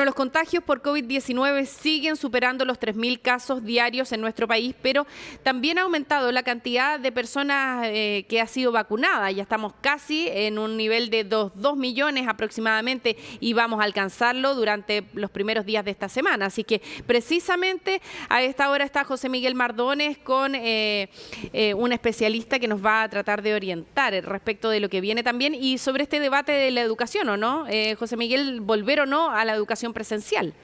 Los contagios por COVID-19 siguen superando los 3.000 casos diarios en nuestro país, pero también ha aumentado la cantidad de personas que ha sido vacunada. Ya estamos casi en un nivel de 2 millones aproximadamente y vamos a alcanzarlo durante los primeros días de esta semana. Así que precisamente a esta hora está José Miguel Mardones con un especialista que nos va a tratar de orientar respecto de lo que viene también y sobre este debate de la educación, ¿o no? José Miguel, ¿volver o no a la educación presencial?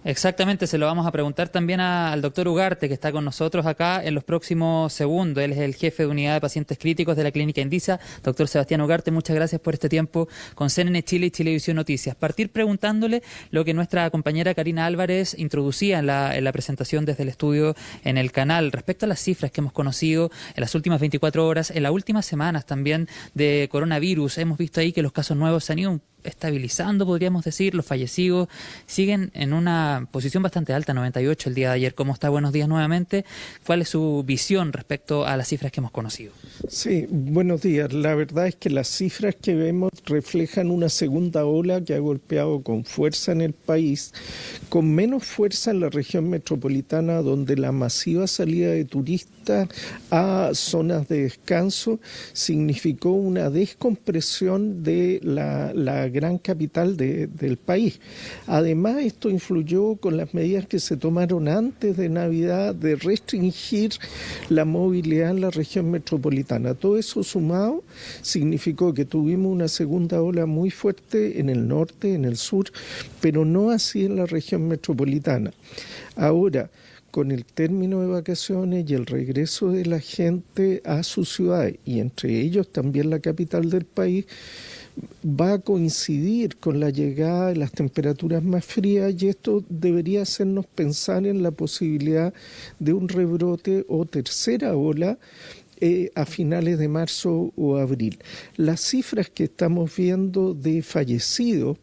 Exactamente, se lo vamos a preguntar también al doctor Ugarte, que está con nosotros acá en los próximos segundos. Él es el jefe de unidad de pacientes críticos de la Clínica Indisa. Doctor Sebastián Ugarte, muchas gracias por este tiempo con CNN Chile y Chilevisión Noticias. Partir preguntándole lo que nuestra compañera Karina Álvarez introducía en la presentación desde el estudio en el canal, respecto a las cifras que hemos conocido en las últimas 24 horas, en las últimas semanas también de coronavirus. Hemos visto ahí que los casos nuevos se han ido estabilizando, podríamos decir. Los fallecidos siguen en una posición bastante alta, 98 el día de ayer. ¿Cómo está? Buenos días nuevamente. ¿Cuál es su visión respecto a las cifras que hemos conocido? Sí, buenos días. La verdad es que las cifras que vemos reflejan una segunda ola que ha golpeado con fuerza en el país, con menos fuerza en la región metropolitana, donde la masiva salida de turistas a zonas de descanso significó una descompresión de la gran capital del país. Además, esto influyó con las medidas que se tomaron antes de Navidad de restringir la movilidad en la región metropolitana. Todo eso sumado significó que tuvimos una segunda ola muy fuerte en el norte, en el sur, pero no así en la región metropolitana. Ahora, con el término de vacaciones y el regreso de la gente a sus ciudades, y entre ellos también la capital del país, va a coincidir con la llegada de las temperaturas más frías, y esto debería hacernos pensar en la posibilidad de un rebrote o tercera ola a finales de marzo o abril. Las cifras que estamos viendo de fallecidos,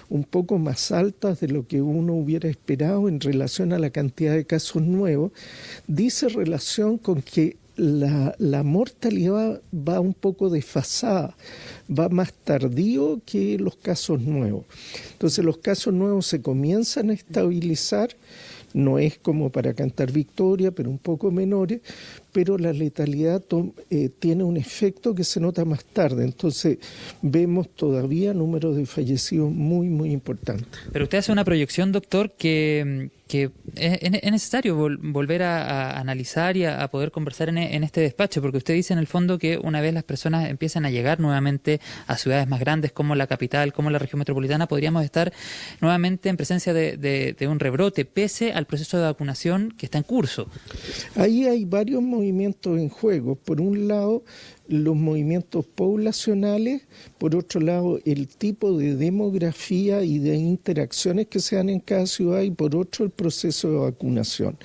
un poco más altas de lo que uno hubiera esperado en relación a la cantidad de casos nuevos, dice relación con que la mortalidad va un poco desfasada, va más tardío que los casos nuevos. Entonces los casos nuevos se comienzan a estabilizar, no es como para cantar victoria, pero un poco menores, pero la letalidad tiene un efecto que se nota más tarde. Entonces vemos todavía números de fallecidos muy, muy importantes. Pero usted hace una proyección, doctor, que es necesario volver a analizar y a poder conversar en este despacho, porque usted dice en el fondo que una vez las personas empiezan a llegar nuevamente a ciudades más grandes como la capital, como la región metropolitana, podríamos estar nuevamente en presencia de un rebrote, pese al proceso de vacunación que está en curso. Ahí hay varios movimientos en juego. Por un lado, los movimientos poblacionales, por otro lado, el tipo de demografía y de interacciones que se dan en cada ciudad, y por otro, el proceso de vacunación.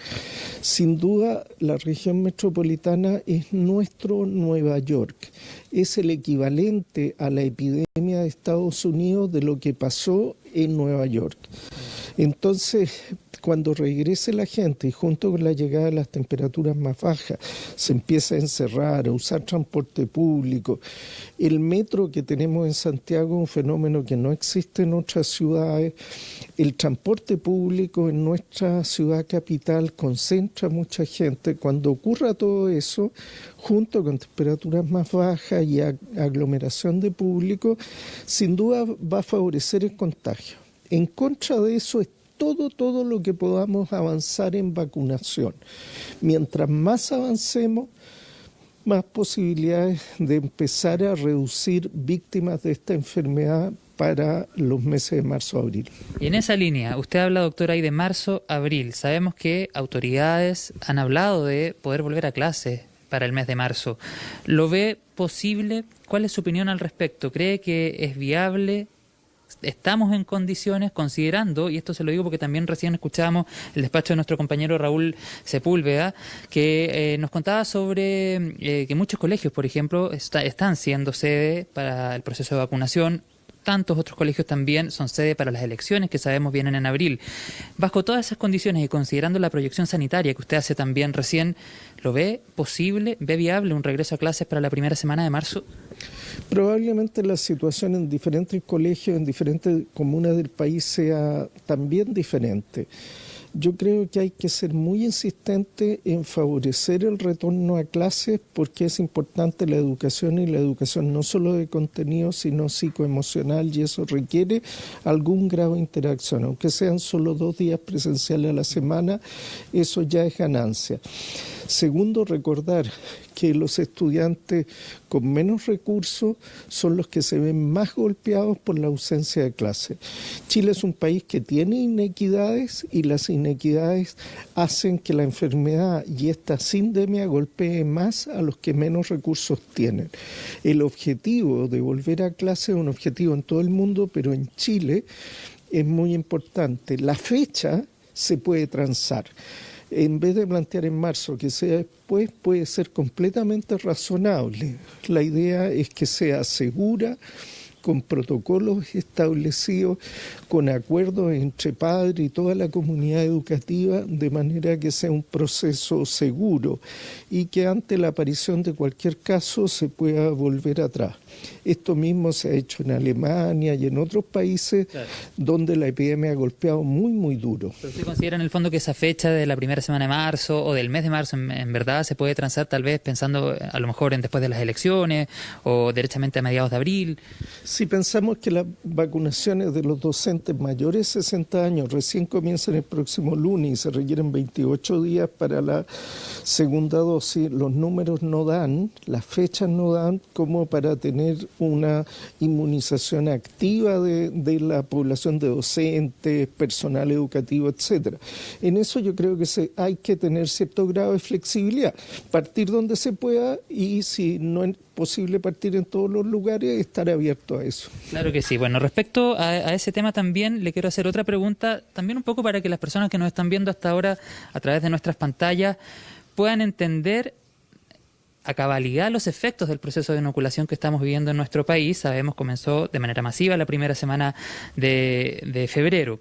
Sin duda, la región metropolitana es nuestro Nueva York. Es el equivalente a la epidemia de Estados Unidos de lo que pasó en Nueva York. Entonces, cuando regrese la gente y junto con la llegada de las temperaturas más bajas se empieza a encerrar, a usar transporte público, el metro que tenemos en Santiago es un fenómeno que no existe en otras ciudades, el transporte público en nuestra ciudad capital concentra mucha gente. Cuando ocurra todo eso, junto con temperaturas más bajas y aglomeración de público, sin duda va a favorecer el contagio. En contra de eso es todo lo que podamos avanzar en vacunación. Mientras más avancemos, más posibilidades de empezar a reducir víctimas de esta enfermedad para los meses de marzo-abril. Y en esa línea, usted habla, doctora, ahí de marzo-abril. Sabemos que autoridades han hablado de poder volver a clases para el mes de marzo. ¿Lo ve posible? ¿Cuál es su opinión al respecto? ¿Cree que es viable? ¿Estamos en condiciones, considerando, y esto se lo digo porque también recién escuchábamos el despacho de nuestro compañero Raúl Sepúlveda, que nos contaba sobre que muchos colegios, por ejemplo, están siendo sede para el proceso de vacunación? Tantos otros colegios también son sede para las elecciones que sabemos vienen en abril. Bajo todas esas condiciones y considerando la proyección sanitaria que usted hace también recién, ¿lo ve posible, ve viable un regreso a clases para la primera semana de marzo? Probablemente la situación en diferentes colegios, en diferentes comunas del país sea también diferente. Yo creo que hay que ser muy insistente en favorecer el retorno a clases porque es importante la educación y la educación no solo de contenido sino psicoemocional y eso requiere algún grado de interacción. Aunque sean solo 2 días presenciales a la semana, eso ya es ganancia. Segundo, recordar que los estudiantes con menos recursos son los que se ven más golpeados por la ausencia de clase. Chile es un país que tiene inequidades y las inequidades hacen que la enfermedad y esta sindemia golpee más a los que menos recursos tienen. El objetivo de volver a clase es un objetivo en todo el mundo, pero en Chile es muy importante. La fecha se puede transar. En vez de plantear en marzo que sea después, puede ser completamente razonable. La idea es que sea segura, con protocolos establecidos, con acuerdos entre padres y toda la comunidad educativa, de manera que sea un proceso seguro y que ante la aparición de cualquier caso se pueda volver atrás. Esto mismo se ha hecho en Alemania y en otros países donde la epidemia ha golpeado muy duro. ¿Pero usted considera en el fondo que esa fecha de la primera semana de marzo o del mes de marzo en verdad se puede transar tal vez pensando a lo mejor en después de las elecciones o derechamente a mediados de abril? Si pensamos que las vacunaciones de los docentes mayores de 60 años recién comienzan el próximo lunes y se requieren 28 días para la segunda dosis, los números no dan, las fechas no dan como para tener una inmunización activa de la población de docentes, personal educativo, etcétera. En eso yo creo que hay que tener cierto grado de flexibilidad, partir donde se pueda y si no es posible partir en todos los lugares, estar abierto a eso. Claro que sí. Bueno, respecto a ese tema también le quiero hacer otra pregunta, también un poco para que las personas que nos están viendo hasta ahora a través de nuestras pantallas puedan entender a cabalidad los efectos del proceso de inoculación que estamos viviendo en nuestro país. Sabemos comenzó de manera masiva la primera semana de febrero.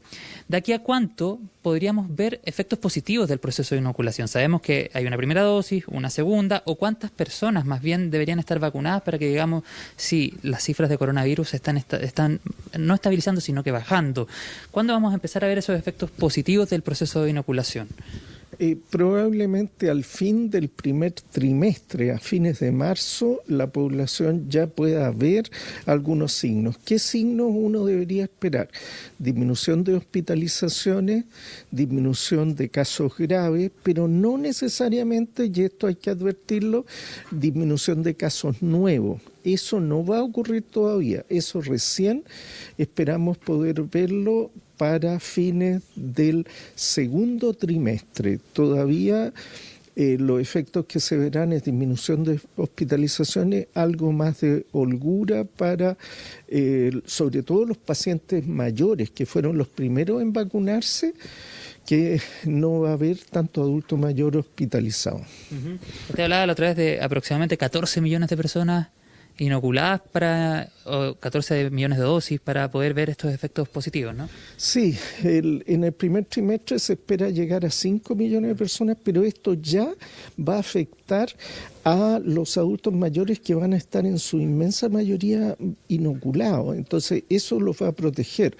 ¿De aquí a cuánto podríamos ver efectos positivos del proceso de inoculación? Sabemos que hay una primera dosis, una segunda, o cuántas personas más bien deberían estar vacunadas para que digamos si las cifras de coronavirus están no estabilizando sino que bajando. ¿Cuándo vamos a empezar a ver esos efectos positivos del proceso de inoculación? Probablemente al fin del primer trimestre, a fines de marzo, la población ya pueda ver algunos signos. ¿Qué signos uno debería esperar? Disminución de hospitalizaciones, disminución de casos graves, pero no necesariamente, y esto hay que advertirlo, disminución de casos nuevos. Eso no va a ocurrir todavía, eso recién esperamos poder verlo para fines del segundo trimestre. Todavía los efectos que se verán es disminución de hospitalizaciones, algo más de holgura para sobre todo los pacientes mayores, que fueron los primeros en vacunarse, que no va a haber tanto adulto mayor hospitalizado. Usted hablaba la otra vez de aproximadamente 14 millones de personas inoculadas o 14 millones de dosis para poder ver estos efectos positivos, ¿no? Sí, en el primer trimestre se espera llegar a 5 millones de personas, pero esto ya va a afectar a los adultos mayores que van a estar en su inmensa mayoría inoculados. Entonces eso los va a proteger,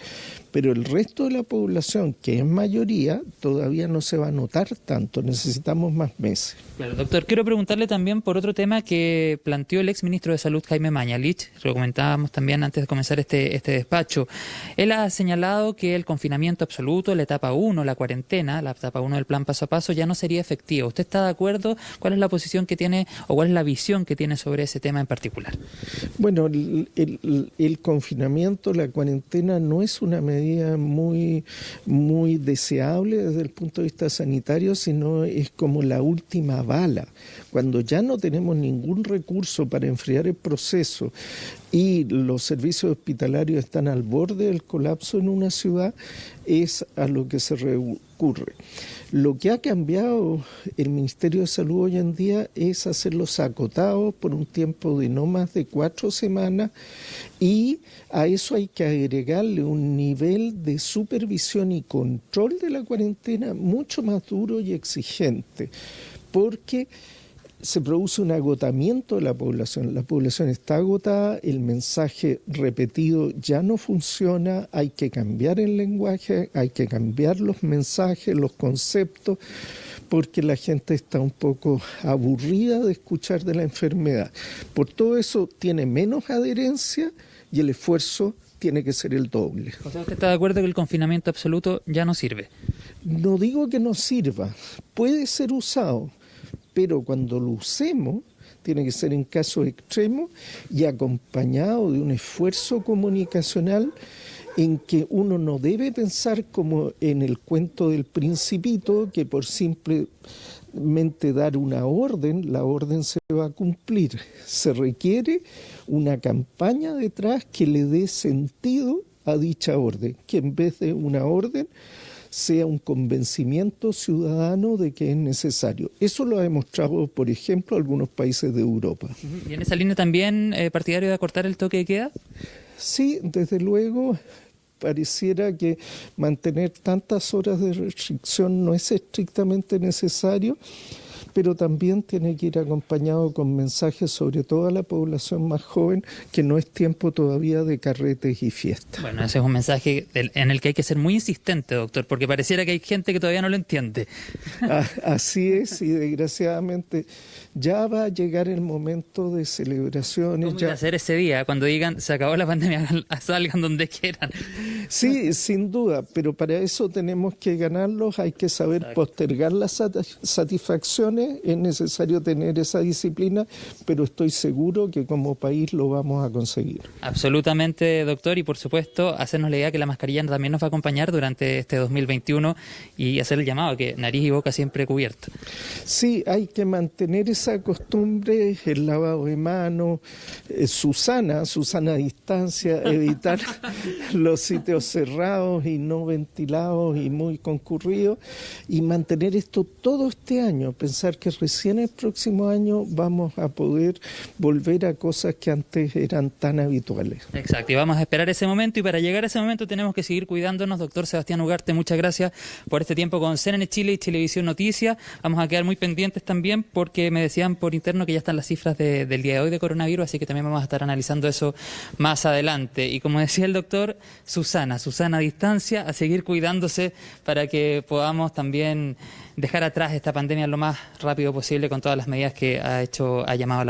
pero el resto de la población, que es mayoría, todavía no se va a notar tanto, necesitamos más meses. Claro, doctor, quiero preguntarle también por otro tema que planteó el exministro de Salud, Jaime Mañalich, lo comentábamos también antes de comenzar este despacho. Él ha señalado que el confinamiento absoluto, la etapa 1, la cuarentena, la etapa 1 del plan paso a paso, ya no sería efectiva. ¿Usted está de acuerdo? ¿Cuál es la posición que tiene o cuál es la visión que tiene sobre ese tema en particular? Bueno, el confinamiento, la cuarentena no es una medida muy deseable desde el punto de vista sanitario, sino es como la última bala. Cuando ya no tenemos ningún recurso para enfriar el proceso y los servicios hospitalarios están al borde del colapso en una ciudad, es a lo que se recurre. Lo que ha cambiado el Ministerio de Salud hoy en día es hacerlos acotados por un tiempo de no más de 4 semanas y a eso hay que agregarle un nivel de supervisión y control de la cuarentena mucho más duro y exigente, porque se produce un agotamiento de la población está agotada, el mensaje repetido ya no funciona, hay que cambiar el lenguaje, hay que cambiar los mensajes, los conceptos, porque la gente está un poco aburrida de escuchar de la enfermedad. Por todo eso tiene menos adherencia y el esfuerzo tiene que ser el doble. O sea, ¿usted está de acuerdo que el confinamiento absoluto ya no sirve? No digo que no sirva, puede ser usado, pero cuando lo usemos tiene que ser en casos extremos y acompañado de un esfuerzo comunicacional en que uno no debe pensar como en el cuento del Principito, que por simplemente dar una orden, la orden se va a cumplir. Se requiere una campaña detrás que le dé sentido a dicha orden, que en vez de una orden sea un convencimiento ciudadano de que es necesario. Eso lo ha demostrado, por ejemplo, algunos países de Europa. ¿Y en esa línea también partidario de acortar el toque de queda? Sí, desde luego, pareciera que mantener tantas horas de restricción no es estrictamente necesario, pero también tiene que ir acompañado con mensajes sobre todo a la población más joven, que no es tiempo todavía de carretes y fiestas. Bueno, ese es un mensaje en el que hay que ser muy insistente, doctor, porque pareciera que hay gente que todavía no lo entiende. Así es, y desgraciadamente ya va a llegar el momento de celebraciones. ¿Cómo va a ser ese día, cuando digan se acabó la pandemia, salgan donde quieran? Sí, sin duda, pero para eso tenemos que ganarlos, hay que saber postergar las satisfacciones, es necesario tener esa disciplina, pero estoy seguro que como país lo vamos a conseguir. Absolutamente, doctor, y por supuesto hacernos la idea que la mascarilla también nos va a acompañar durante este 2021 y hacer el llamado a que nariz y boca siempre cubierto. Sí, hay que mantener esa costumbre, el lavado de manos, Susana distancia, evitar los sitios cerrados y no ventilados y muy concurridos, y mantener esto todo este año, pensar que recién el próximo año vamos a poder volver a cosas que antes eran tan habituales. Exacto, y vamos a esperar ese momento, y para llegar a ese momento tenemos que seguir cuidándonos. Doctor Sebastián Ugarte, muchas gracias por este tiempo con CNN Chile y Chilevisión Noticias. Vamos a quedar muy pendientes también porque me decían por interno que ya están las cifras del día de hoy de coronavirus, así que también vamos a estar analizando eso más adelante. Y como decía el doctor, Susana a distancia, a seguir cuidándose para que podamos también dejar atrás esta pandemia lo más rápido posible con todas las medidas que ha llamado la autoridad.